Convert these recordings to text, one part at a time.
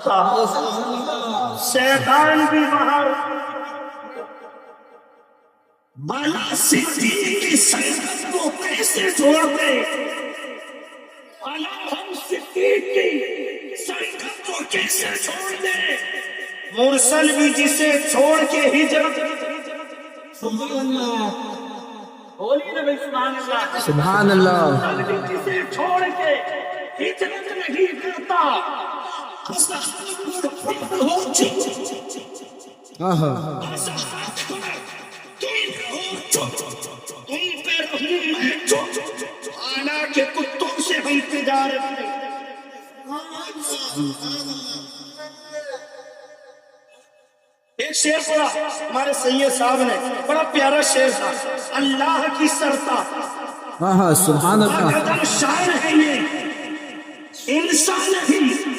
تھا، شیطان بھی باہر بالا صدیق کی سنگت کو کیسے چھوڑ دے، بالا ہم صدیق کی سنگت کو کیسے چھوڑ دے، مرسل بھی جسے چھوڑ کے ہجرت، سبحان اللہ، بولیے نا بھائی سبحان اللہ، سبحان اللہ، مرسل بھی جسے چھوڑ کے ہجرت نہیں کرتا، تم پہ رہوں میں حالانکہ کتوں سے ہم تجارت نہیں۔ ایک شعر پڑھا ہمارے سید صاحب نے، بڑا پیارا شعر تھا، اللہ کی سرتا سبحان اللہ، قدم شاعر ہے یہ انسان نہیں۔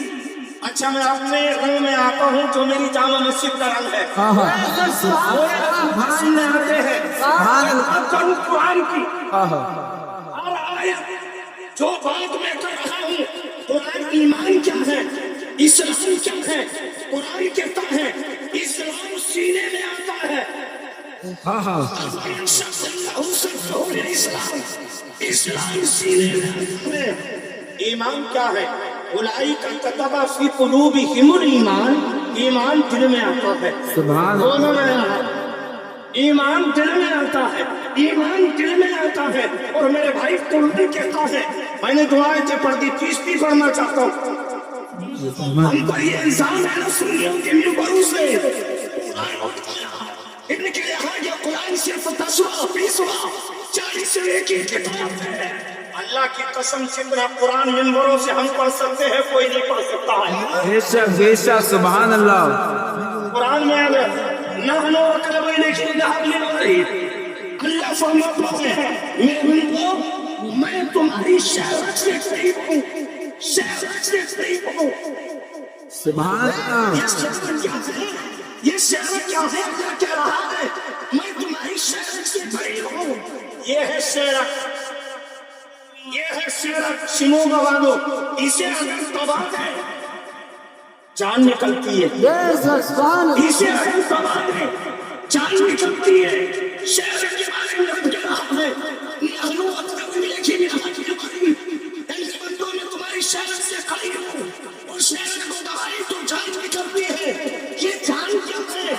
اچھا میں اپنے رنگ میں آتا ہوں جو میری جامع مسجد کا رنگ ہے، بھائی میں آتے ہیں اب کروں قرآن کی اور آیت جو بات میں کر رہا ہوں، قرآن ایمان کیا ہے، اسلام کیا ہے، قرآن کہتا ہے اسلام سینے میں آتا ہے، اسلام سینے میں آتا ہے۔ ایمان کیا ہے، اولئک کتب فی قلوبہم الایمان، ایمان دل میں آتا ہے، سبحان دونوں میں ہے، ایمان دل میں آتا ہے، ایمان دل میں آتا ہے۔ اور میرے بھائی قرآن کہتا ہے، میں نے دعائیں سے پڑھ دی، تیسری پڑھنا چاہتا ہوں، ہم پر یہ الزام ہے نا سنیوں کے ممبروں سے، ان کے یہاں یہ قرآن صرف 10واں 20واں 40ویں کی کتاب ہے۔ اللہ کی قسم جتنا قرآن ممبروں سے ہم پڑھ سکتے ہیں کوئی نہیں پڑھ سکتا ہے۔ بے شک بے شک، سبحان اللہ، قرآن میں اگر نحن اقرب الیک من حبل الورید، اللہ فرماتا ہے میں تمہاری شہرت سے قریب ہوں، شہرت سے قریب ہوں۔ سبحان اللہ، یہ شہرت کیا ہے، یہ شہرت کیا ہے، اللہ کہہ رہا ہے میں تمہاری شہرت سے قریب ہوں۔ یہ ہے شہرت، یہ ہے شہرت، شنو گوانو، اسے اگر تبا دے جان نکلتی ہے، اسے اگر تبا دے جان نکلتی ہے۔ شہرت کے بارے میں ہم کہہ رہا ہے نحن اقرب الیک من حبل الورید، ان بندوں میں تمہاری شہرت سے قریب ہوں، اور شہرت کو دبائی تو جان نکلتی ہے۔ یہ جان کیا ہے،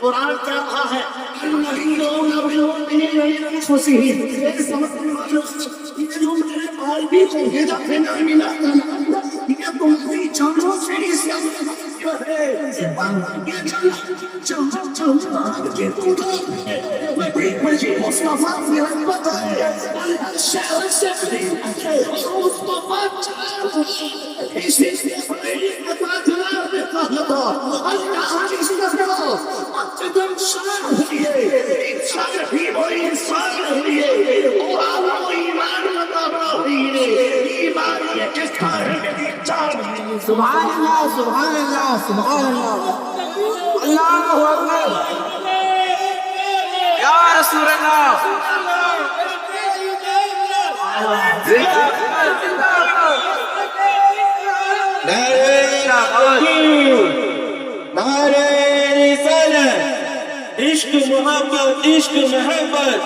قرآن کہہ رہا ہے الذین یؤمنون بالمؤمنین من انفسہم، یہ سمجھنے والوں یہ جو میرے قلبی کو ہدایت نہ ملا یہ تمہاری جانوں سے اسلام ہے، یہ جان کے خدا مجھے مصطفیٰ سے رحمت ہے، اللہ شہرت سے قریب ہے، مصطفیٰ اسی سے بڑی قطع دیتا تھا اللہ جس کا قدم شاہ ہوئے انسان بھی ہوئی انسان ہوئے اور وہ ایمان بتا رہی ہے، ایمان یہ کس کا ہے چار۔ سبحان اللہ، سبحان اللہ، سبحان اللہ، اللہ اکبر، یا رسول اللہ، نعرہ رسالت، عشق محبت، عشق محبت،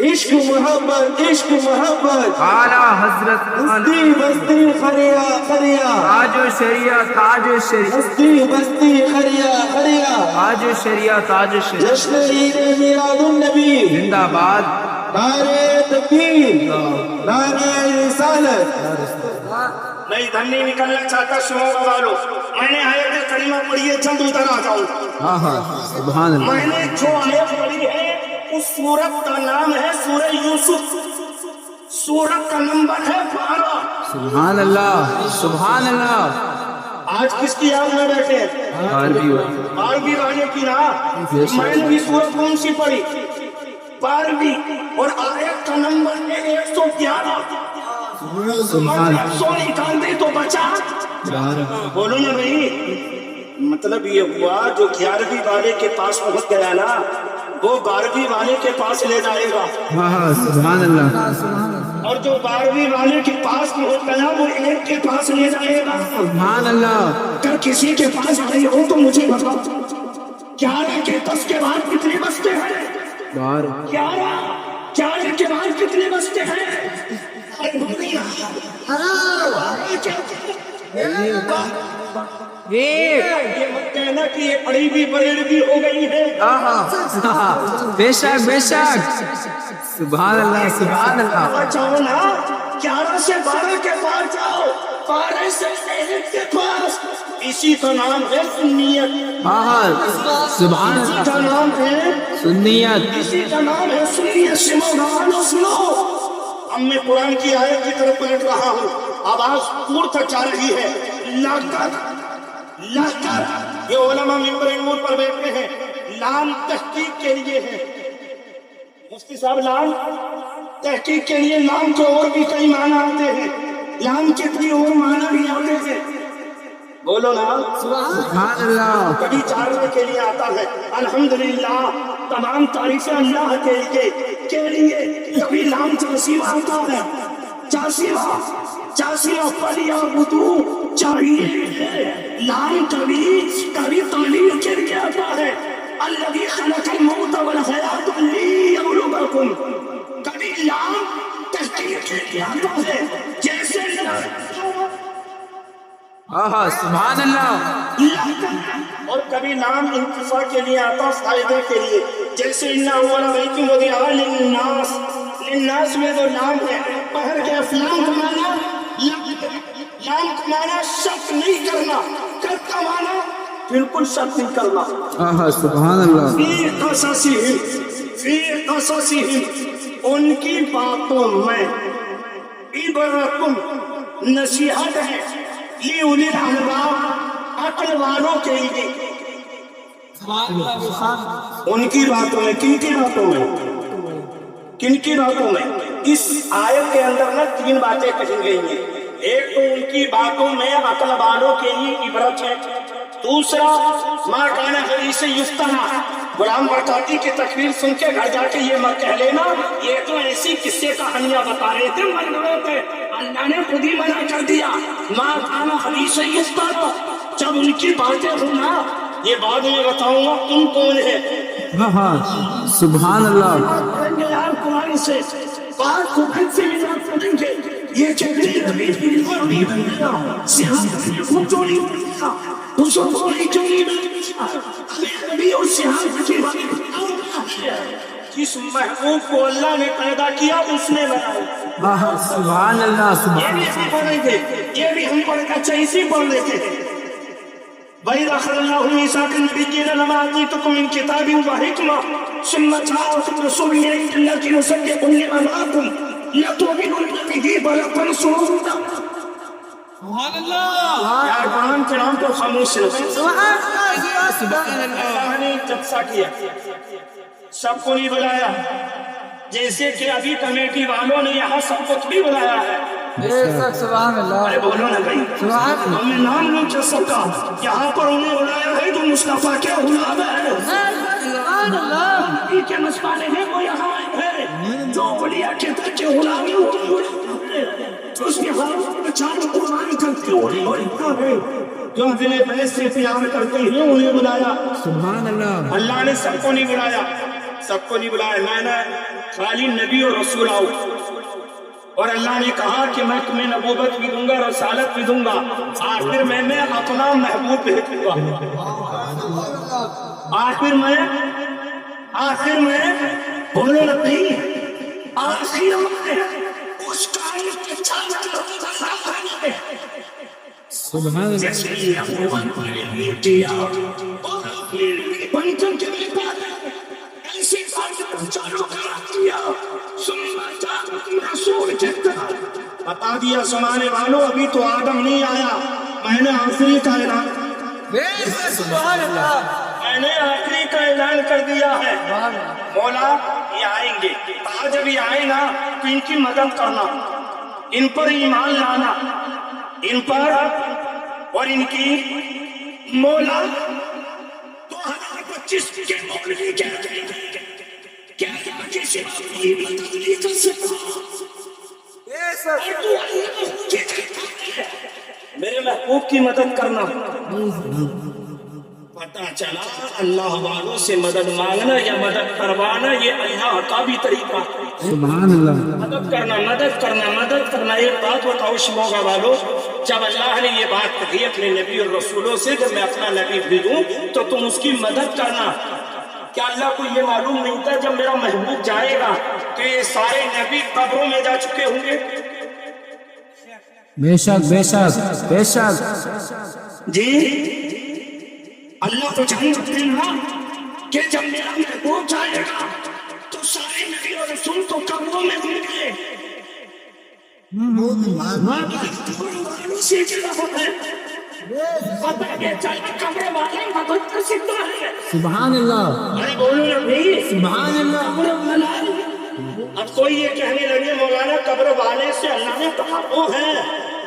عشق محبت، عشق محبت، اعلیٰ حضرت بستی بستی خریا خریا، تاج و شریعہ، تاج و شریعہ، بستی بستی خریا خریا، تاج و شریعہ، تاج و شریعہ، جشن عید میلاد النبی، زندہ باد، نعرہ تکبیر، نعرہ رسالت۔ میں ادھر نہیں نکلنا چاہتا شمار والوں، میں نے آیت کریمہ پڑھی ہے، جلد ادھر آ جاؤں۔ سبحان اللہ، میں نے جو آیت پڑھی ہے اس سورت کا نام ہے سورہ یوسف، سورت کا نمبر ہے 12۔ سبحان اللہ، سبحان اللہ، آج کس کی یاد میں بیٹھے ہیں؟ بارہویں والے کی نا۔ میں نے بھی سورت کون سی پڑھی؟ 12، اور آیت کا نمبر ہے 111۔ سو نکال دے تو بچا، بولو نا بھائی۔ مطلب یہ ہوا جو 11ویں والے کے پاس پہنچ گیا نا وہ 12ویں والے کے پاس لے جائے گا۔ سبحان اللہ، اور جو 12ویں والے کے پاس ہوتا ہے وہ ایک کے پاس لے جائے گا. سبحان اللہ. اگر کسی کے پاس آئی ہو تو مجھے بتاؤ 11 کے 10 کے بعد کتنے بجتے ہیں؟ 11 کے بعد کتنے بجتے ہیں؟ یہ مت کہنا کہ یہ اڑی بھی بریڑ بھی ہو گئی ہے. بے شک بے شک. سبحان اللہ سبحان اللہ. جاؤ نا 11 سے 12 کے پاس جاؤ, 12 سے 1 کے پاس. اسی کا نام ہے سنیت. سبحان اسی کا اللہ. نام ہے سنیت. اسی کا نام ہے سنیت. سنو. اب میں قرآن کی آیت کی طرف پلٹ رہا ہوں, آواز دور تک جا رہی ہے. یہ علماء ممبر نور پر بیٹھتے ہیں. لام تحقیق کے لیے ہے. مفتی صاحب لام تحقیق کے لیے, لام کے اور بھی کئی معنی آتے ہیں, لام کے کئی اور معنی بھی آتے ہیں. بولو نا سبحان اللہ. کبھی چارنے کے لیے آتا ہے. الحمدللہ تمام تعریفیں اللہ کے لیے. کبھی لام چاسیو آتا ہے. چاسیو پلیا بدو چاہیے. لام کبھی تعلیم کے لیے آتا ہے. الذی خلق الموت والحیات لیبلوکم. کبھی لام تحقیق کے لیے آتا ہے جیسے سبحان اللہ. اور کبھی نام انتفاع کے لیے آتا, فائدے کے لیے, جیسے اِنَّا اول بیت وضع للناس. للناس میں جو نام ہے باہر کے افلام کا معنی, نام کا معنی شک نہیں کرنا, کرتا معنی بالکل شک نہیں کرنا. سبحان اللہ. فی قصصہم ان کی باتوں میں عبرتم نصیحت ہے. یہ اولی الالباب عقل والوں کے لیے. ان کی باتوں میں, کن کی باتوں میں اس آیت کے اندر نا 3 باتیں کہی گئی ہیں. ایک تو ان کی باتوں میں عقل والوں کے لیے عبرت ہے. دوسرا ما کان حدیث یفترا, غلام برکاتی کی تقریر سن کے گھر جا کے یہ مت کہہ لینا یہ تو ایسی قصے کہانیاں بتا رہے تھے, من گئے تھے. اللہ نے خود ہی منع کر دیا. ما کان حدیث یفترا. جب ان کی باتیں ہونا, یہ بعد میں بتاؤں گا تم کون ہے. سبحان اللہ. یار قرآن سے بات قرآن سے بات کریں گے. یہ چہرے نبی کی نبی بننا سیاست کو چوری بننا اس کو چوری بننا نبی اور سیاست کی جس محبوب کو اللہ نے پیدا کیا اس نے بنایا. سبحان اللہ. یہ بھی ہم پڑھیں گے, یہ بھی ہم پڑھیں گے. اچھا اسی پڑھ لیتے ہیں. وَإِذْ أَخَذَ اللَّهُ مِيثَاقَ النَّبِيِّينَ لَمَا آتَيْتُكُم مِّن كِتَابٍ وَحِكْمَةٍ ثُمَّ جَاءَكُمْ رَسُولٌ مِّنَ اللَّهِ مُصَدِّقٌ لِّمَا مَعَكُمْ لَتُؤْمِنُنَّ بِهِ وَلَتَنصُرُنَّهُ. سبحان اللہ. یار قرآن کے نام پر خاموش رہو. سبحان اللہ. اللہ نے جلسہ کیا, سب کو نہیں بلایا, جیسے کہ ابھی کمیٹی والوں نے یہاں سب کو بھی بلایا ہے. سبحان اللہ. ارے بولو نا بھائی, ہم نے نام نہیں چل سکتا. یہاں پر انہیں بلایا ہے تو مصطفیٰ کے غلام ہے. سبحان اللہ. نبی کے مسئلے ہیں وہ یہاں آئے ہیں جو اولیاء کے در کے غلام ہیں. اس کے حالوں میں چار قربانی کرتے ہوئے جو دل بیت سے پیار کرتے ہیں انہیں بلایا. سبحان اللہ. اللہ نے سب کو نہیں بلایا, سب کو نہیں بلایا. میں نے خالی نبی اور رسول آؤ, اور اللہ نے کہا کہ میں تمہیں نبوت بھی دوں گا, رسالت بھی دوں گا. آخر میں اپنا محبوب بھیج دوں گا. آخر میں بولو نبی, آخر میں اس کائنات کے چاہنے لوگوں سبحان اللہ. جیسے یہ اپنے بنے دیا اور اپنے بنچن کے لئے پاتے ایسی بات چالو کرا دیا. بتا دیا زمانے والوں ابھی تو آدم نہیں آیا, میں نے آخری کا اعلان سبحان اللہ. میں نے آخری کا اعلان کر دیا ہے. مولا یہ آئیں گے, جب یہ آئے نا تو ان کی مدد کرنا, ان پر ایمان لانا, ان پر اور ان کی. مولا 2025 کے مولوی کیا کسی کی مدد نہیں کر سکتا. میرے محبوب کی مدد کرنا. پتہ چلا اللہ والوں سے مدد مانگنا یا مدد کروانا یہ اللہ کا بھی طریقہ. سبحان اللہ. مدد کرنا مدد کرنا مدد کرنا. ایک بات بتاؤ شموگا والو، جب اللہ نے یہ بات کہی اپنے نبی اور رسولوں سے جب میں اپنا نبی بھیجوں تو تم اس کی مدد کرنا. کیا اللہ کو یہ معلوم نہیں تھا جب میرا محبوب جائے گا تو یہ سارے نبی قبروں میں جا چکے ہوں گے؟ بے شک بے شک بے شک. جی اللہ تو جانتے ہیں نا کہ جب میرا محبوب جائے گا تو سارے نبی اور رسول تو قبروں میں ہوں گے. سبحان اللہ. ارے بولو نا بھائی سبحان اللہ. اب کوئی یہ کہنے لگے مولانا قبر والے سے اللہ نے کہا وہ ہے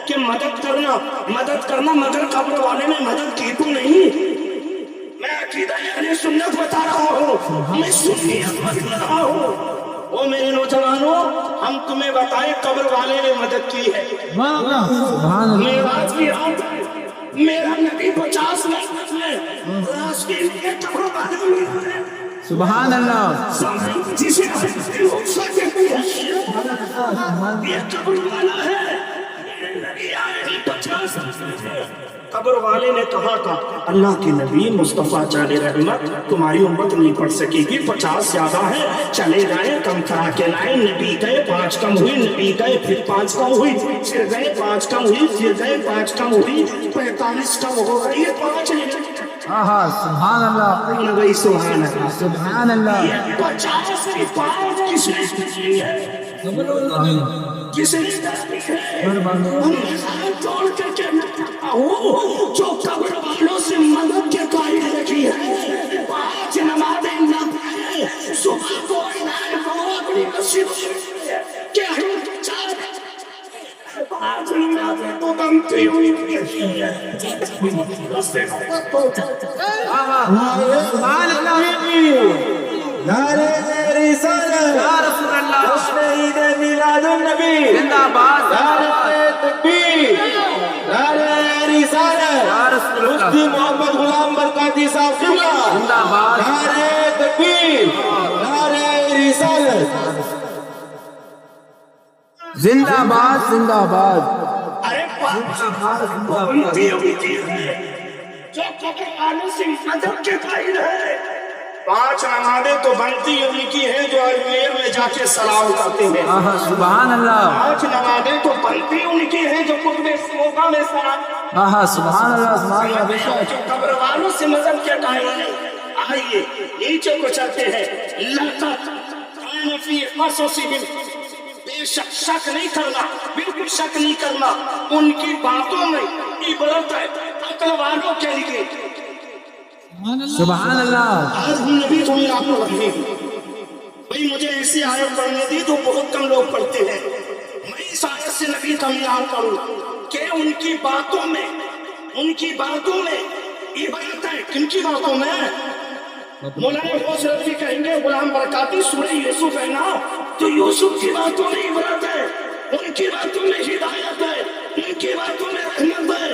کہ مدد کرنا مگر قبر والے نے مدد کی تو نہیں. میں عقیدہ اہل سنت بتا رہا ہوں، میں سنیت بتا رہا ہوں. وہ میرے نوجوانوں ہم تمہیں بتائیں قبر والے نے مدد کی ہے. سبحان اللہ. میراج کی رات میرا نبی 50 لاکھ میں راز کے لیے قبر والے نے سبحان اللہ. جسے لوگ سکتے ہیں یہ قبر والا ہے. قبر والے نے کہا تھا اللہ کے نبی مصطفیٰ جان رحمت تمہاری امت نہیں پڑھ سکے گی، 50 زیادہ ہے، چلے جائیں کم کرا کے لائیں. نبی گئے 5 کم ہوئی، نبی گئے پھر 5 کم ہوئی، پھر گئے 5 کم ہوئی، پھر گئے 5 کم ہوئی، 45 کم ہو گئی، 5 سبحان اللہ. سبحان اللہ. سبحان اللہ. 50 کی 5 کس نے کی ہے؟ کس نے توڑ کر کے جو قبر والوں سے مدد کے قائل رکھی ہے. 5 نمازیں نہ پڑھے صبح کو اپنی مسجد کے 5 نمازیں تو بنتی ہوئی سبحان اللہ. نعرے رسالت یا رسول اللہ. عید میلاد النبی زندہ باد. نعرے تکبیر نعرے رسالت یا رسول اللہ. مفتی محمد غلام برکاتی صاحب قبلہ زندہ باد. نعرے تکبیر نعرے رسالت. زندہ باد زندہ باد. ارے جو قبر والوں سے مدد کے قائل ہے. 5 نمازیں تو بنتی ان کی ہیں جو اجمیر میں جا کے سلام کرتے ہیں. سبحان اللہ. 5 نمازیں تو بنتی ان کی ہیں جو قطب سموگا میں سلام. سبحان اللہ. سبحان اللہ. بے شک. جو قبر والوں سے مدد کے قائل ہیں. آئیے نیچے کو چلتے ہیں. لقد کان فی قصصہم، بے شک شک نہیں کرنا، بالکل شک نہیں کرنا، ان کی باتوں میں عبرت ہے عقل والوں کے لیے. سبحان اللہ. آج ہم نبی تمہیں آپ کو رکھے بھائی مجھے ایسی آیت پڑھنے دی تو بہت کم لوگ پڑھتے ہیں. میں اس آیت سے نبی کا اعلان کروں کہ ان کی باتوں میں عبرت ہے. کن کی باتوں میں؟ مولانا غوث رضوی کہیں گے غلام برکاتی سورہ یوسف ہے نا، تو یوسف کی باتوں میں عبرت ہے، ان کی باتوں میں ہدایت ہے، ان کی باتوں میں رحمت ہے.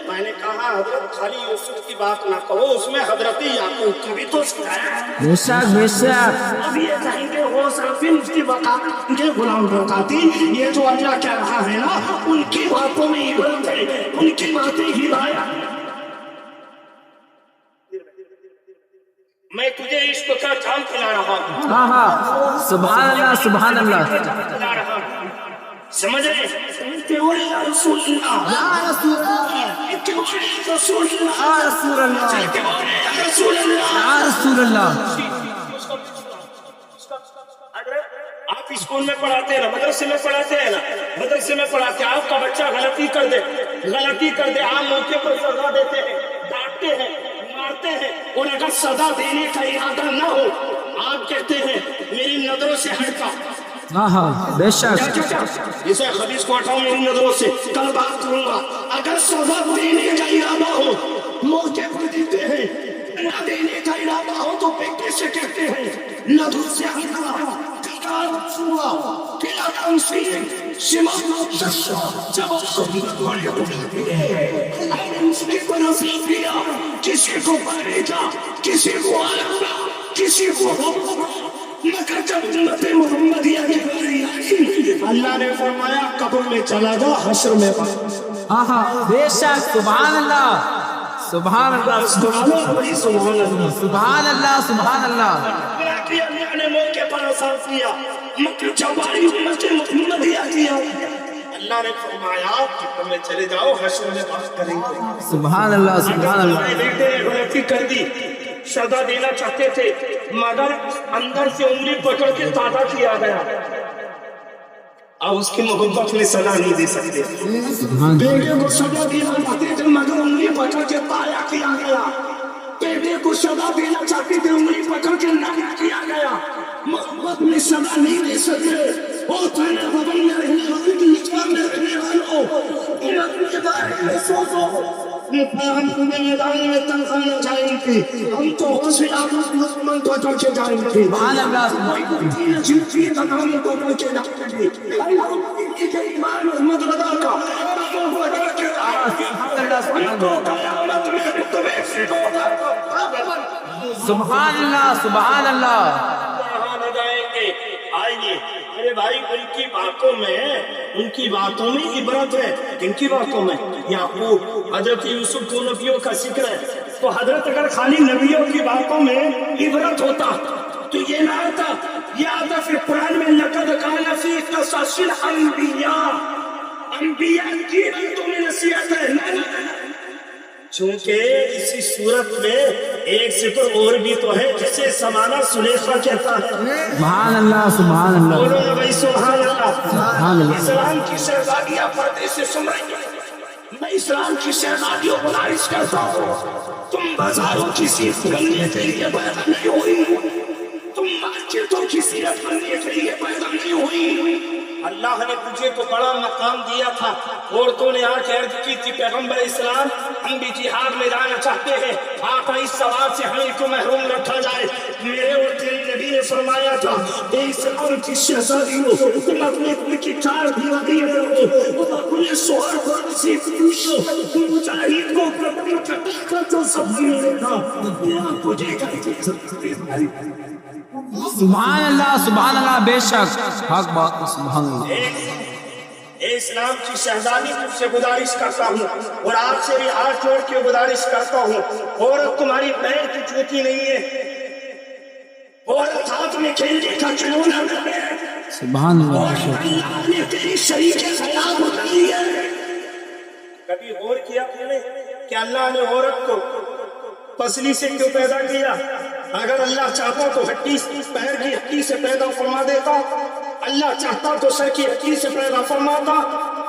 میں نے کہا حضرت خالی یوسف کی بات نہ کہو، اس میں حضرت یعقوب کی بھی تو شکایت ہے. بے شک بے شک. اب یہ کہیں گے غوث رضوی مفتی برکاتی غلام برکاتی یہ جو اللہ کہہ رہا ہے نا ان کی باتوں میں عبرت ہے، ان کی باتیں ہدایت. میں تجھے عشق کا جام پلا رہا ہوں. سبحان اللہ. سبحان اللہ. پلا رہا ہوں. سمجھ رہے کہ وہ یا رسول اللہ یا رسول اللہ. کہ وہ یا رسول اللہ یا رسول اللہ. کہ وہ یا رسول اللہ. یا رسول اللہ. آپ اسکول میں پڑھاتے ہیں نا، مدرسے میں پڑھاتے ہیں نا، مدرسے میں پڑھاتے ہیں. آپ کا بچہ غلطی کر دے آپ موقع پر سزا دیتے ہیں، ڈانٹتے ہیں، مارتے ہیں، اور اگر سزا دینے کا ارادہ نہ ہو آپ کہتے ہیں میری نظروں سے ہٹ کا. بے شک. اسے حدیث کو ہٹاؤ میری نظروں سے، کل بات کروں گا. اگر سزا دینے کا ارادہ ہو موقع پر دیتے ہیں، نہ دینے کا ارادہ ہو تو بیٹے سے کہتے ہیں نظروں سے ہٹ کا. شمال الشاشة جواب کی طرف لیا کسی کو پڑے گا کسی کو آلہ کسی کو مگر جب امت محمدیہ کی باری آئی اللہ نے فرمایا قبر میں چلا جا حشر میں آہا بے شک سبحان اللہ سبحان اللہ سبحان اللہ سبحان اللہ سبحان اللہ سبحان اللہ کہ اللہ نے موقع پر احساس کیا مگر جواری امت محمدیہ کیا اللہ نے فرمایا کہ تم میں چلے جاؤ حشر میں بات کریں گے سبحان اللہ سبحان اللہ ہمارے بیٹے غلطی کر دی سزا دینا چاہتے تھے مگر اندر سے انگلی پکڑ کے تازہ کیا گیا اب اس کی محبت میں سزا نہیں دے سکتے بیٹے کو سزا دینا چاہتے تھے مگر انگلی پکڑ کے تازہ کیا گیا بیٹے کو سزا دینا چاہتے تھے انگلی پکڑ کے نایا کیا گیا محبت میں سزا نہیں دے سکتے وہ تھانے بدن میں رہنے والے کی اسلام میں رہنے والوں ان اپنے بارے میں سوچو ہم تمہیں میدان میں تنخواہ نہ جائیں گے ہم تو حسن آباد مسلمان کو چل کے جائیں گے سبحان اللہ جنسی تمام کو چل کے جائیں گے اللہ کے ایمان محمد رضا کا سبحان اللہ سبحان اللہ آئیے میرے بھائی ان کی باتوں میں عبرت ہے کن کی باتوں میں یعقوب حضرت یوسف کو نبیوں کا ذکر ہے تو حضرت اگر خالی نبیوں کی باتوں میں عبرت ہوتا تو یہ نہ ہوتا یہ آتا پھر قرآن میں لقد کان فی قصص الانبیاء انبیاء کی باتوں میں نصیحت ہے چونکہ اسی صورت میں ایک صفر اور بھی تو ہے جسے سمانا سلیخہ کہتا ہے سبحان اللہ سبحان اللہ بولو نا بھائی سبحان اللہ سبحان اللہ اسلام کی شہزادیاں پردے سے سن رہی ہیں میں اسلام کی شہزادیوں کو گزارش کرتا ہوں تم بازاروں کی سیرت بننے کے لیے پیدا نہیں ہوئی تم مارکیٹوں کی سیرت بننے کے لیے پیدا نہیں ہوئی اللہ نے تجھے تو بڑا مقام دیا تھا عورتوں نے آج عرض کی تھی پیغمبر اسلام ہم بھی جہاد میں جانا چاہتے ہیں آقا اس سوال سے ہمیں کیوں محروم رکھا جائے میرے اور تیرے نبی نے فرمایا تھا اے اسلام کی شہزادیوں تم اپنے اپنے کی چار بیوی رہو تم اپنے شوہر کو نصیب پوچھو مجاہد کو اپنی چٹا جو سبزی ملے گا تجھے کہیں سبحان اللہ بے شک حق بات سبحان اللہ اے اسلام کی شہزادی تجھ سے گزارش کرتا ہوں اور آپ سے بھی ہاتھ جوڑ کے گزارش کرتا ہوں عورت تمہاری پیر کی جوتی نہیں ہے عورت ہاتھ میں کھیلنے کا کھلونا نہیں ہے سبحان اللہ اللہ نے تیری شریک خیال بنائی ہے کبھی غور کیا تم نے کہ اللہ نے عورت کو پسلی سے کیوں پیدا کیا اگر اللہ چاہتا تو ہڈی پیر کی ہڈی سے پیدا فرما دیتا اللہ چاہتا تو سر کی ہڈی سے پیدا فرماتا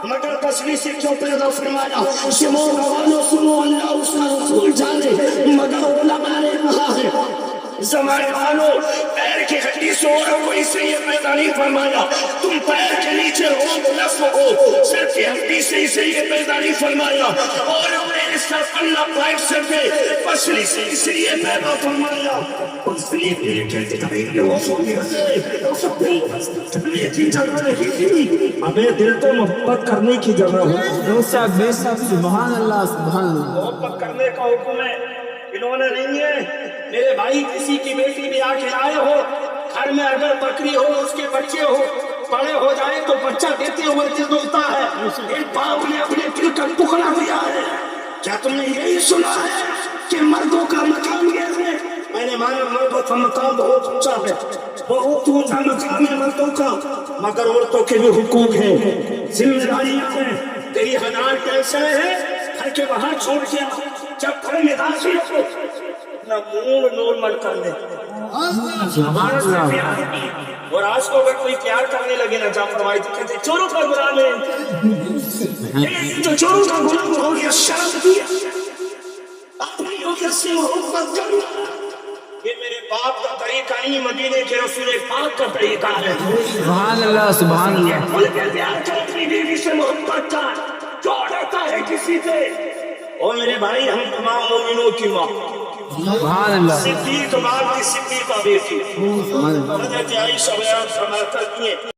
مگر پسلی سے کیوں پیدا فرمایا سنو روانو سنو اللہ اس کا رسول جانے مگر علماء نے کہا ہے زمانے والوں پیر کی ہڈی سے اور کوئی سے یہ پیدا نہیں فرمایا تم پیر کے نیچے ہو نصف ہو سر کی ہڈی سے اسے یہ پیدا نہیں فرمایا اور میرے سر اللہ پائٹ سے پہ پسلی سے اسے یہ پیدا فرمایا پسلی میرے کہتے تبیر وہ سونی ہسے کی جگہ نہیں تھی ہمیں دل تو محبت کرنے کی جگہ ہو بے شک سبحان اللہ سبحان اللہ محبت کرنے کا حکم ہے انہوں نے نہیں ہے میرے بھائی کسی کی بیٹی بھی آ کے لائے ہو گھر میں اگر بکری ہو اس کے بچے ہو بڑے ہو جائے تو بچہ دیتے ہوئے دل دلتا ہے ایک باپ نے اپنے دل کا ٹکڑا دیا ہے کیا تم نے یہی سنا ہے کہ مردوں کا مقام یہ ہے میں نے مانا مردوں کا مقام بہت اونچا ہے بہت اونچا مقام ہے مردوں کا مگر عورتوں کے بھی حقوق ہیں ذمہ داریاں ہیں تیری حدار کیسے ہے گھر کے باہر چھوڑ کے جب گھر میں داخل ہو اپنا مون نورمل کر لے اور آج کو اگر کوئی پیار کرنے لگے نا جب فرمائی تو کہتے چوروں کا غلام ہے تو چوروں کا غلام ہو گیا شرم دیا اپنی وجہ سے محبت کرنا یہ میرے باپ کا طریقہ نہیں مدینے کے رسول پاک کا طریقہ ہے سبحان اللہ سبحان اللہ بھول کے پیار کر اپنی بیوی سے محبت کا جو ڈرتا ہے کسی سے اور میرے بھائی ہم تمام مومنوں کی ماں سبحان اللہ صدیق ماں کی صدیقہ بیٹی حضرت عائشہ بیان فرماتی ہیں